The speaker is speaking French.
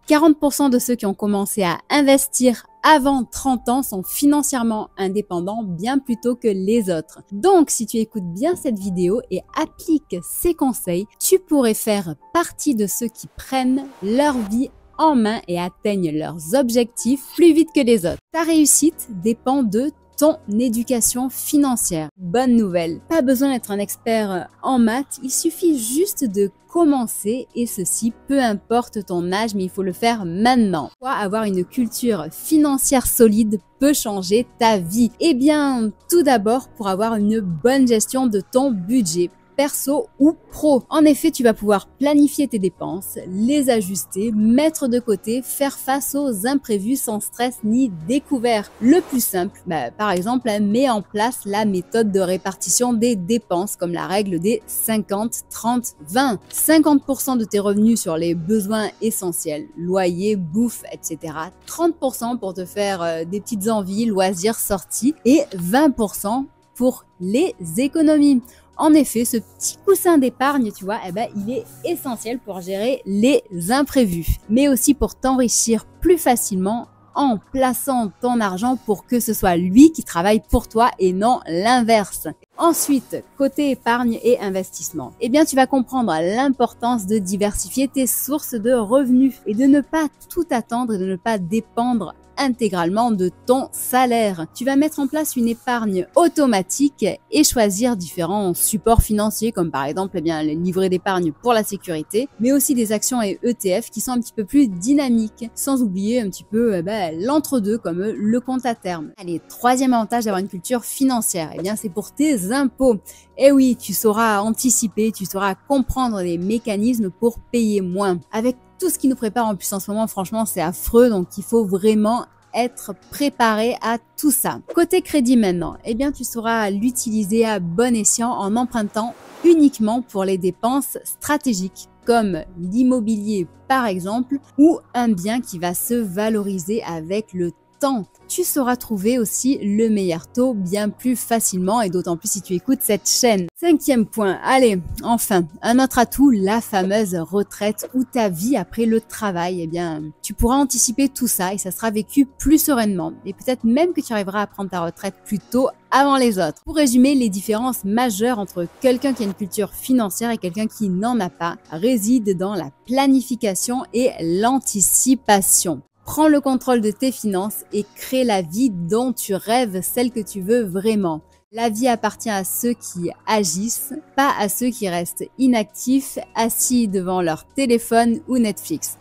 40% de ceux qui ont commencé à investir avant 30 ans sont financièrement indépendants bien plus tôt que les autres. Donc, si tu écoutes bien cette vidéo et appliques ces conseils, tu pourrais faire partie de ceux qui prennent leur vie en main et atteignent leurs objectifs plus vite que les autres. Ta réussite dépend de ton éducation financière. Bonne nouvelle, pas besoin d'être un expert en maths, il suffit juste de commencer et ceci peu importe ton âge, mais il faut le faire maintenant. Pourquoi avoir une culture financière solide peut changer ta vie? Eh bien, tout d'abord pour avoir une bonne gestion de ton budget, perso ou pro. En effet, tu vas pouvoir planifier tes dépenses, les ajuster, mettre de côté, faire face aux imprévus sans stress ni découvert. Le plus simple, par exemple, mets en place la méthode de répartition des dépenses comme la règle des 50-30-20. 50% de tes revenus sur les besoins essentiels, loyer, bouffe, etc. 30% pour te faire des petites envies, loisirs, sorties et 20% pour les économies. En effet, ce petit coussin d'épargne, tu vois, il est essentiel pour gérer les imprévus, mais aussi pour t'enrichir plus facilement en plaçant ton argent pour que ce soit lui qui travaille pour toi et non l'inverse. Ensuite, côté épargne et investissement, eh bien, tu vas comprendre l'importance de diversifier tes sources de revenus et de ne pas tout attendre et de ne pas dépendre intégralement de ton salaire. Tu vas mettre en place une épargne automatique et choisir différents supports financiers comme par exemple les livrets d'épargne pour la sécurité, mais aussi des actions et ETF qui sont un petit peu plus dynamiques, sans oublier un petit peu l'entre-deux comme le compte à terme. Allez, troisième avantage d'avoir une culture financière, eh bien c'est pour tes impôts. Et oui, tu sauras anticiper, tu sauras comprendre les mécanismes pour payer moins. Avec tout ce qui nous prépare en plus en ce moment, franchement, c'est affreux, donc il faut vraiment être préparé à tout ça. Côté crédit maintenant, eh bien tu sauras l'utiliser à bon escient en empruntant uniquement pour les dépenses stratégiques comme l'immobilier par exemple ou un bien qui va se valoriser avec le temps. Tu sauras trouver aussi le meilleur taux bien plus facilement et d'autant plus si tu écoutes cette chaîne. Cinquième point, allez, enfin, un autre atout, la fameuse retraite ou ta vie après le travail. Eh bien, tu pourras anticiper tout ça et ça sera vécu plus sereinement. Et peut-être même que tu arriveras à prendre ta retraite plus tôt avant les autres. Pour résumer, les différences majeures entre quelqu'un qui a une culture financière et quelqu'un qui n'en a pas résident dans la planification et l'anticipation. Prends le contrôle de tes finances et crée la vie dont tu rêves, celle que tu veux vraiment. La vie appartient à ceux qui agissent, pas à ceux qui restent inactifs, assis devant leur téléphone ou Netflix.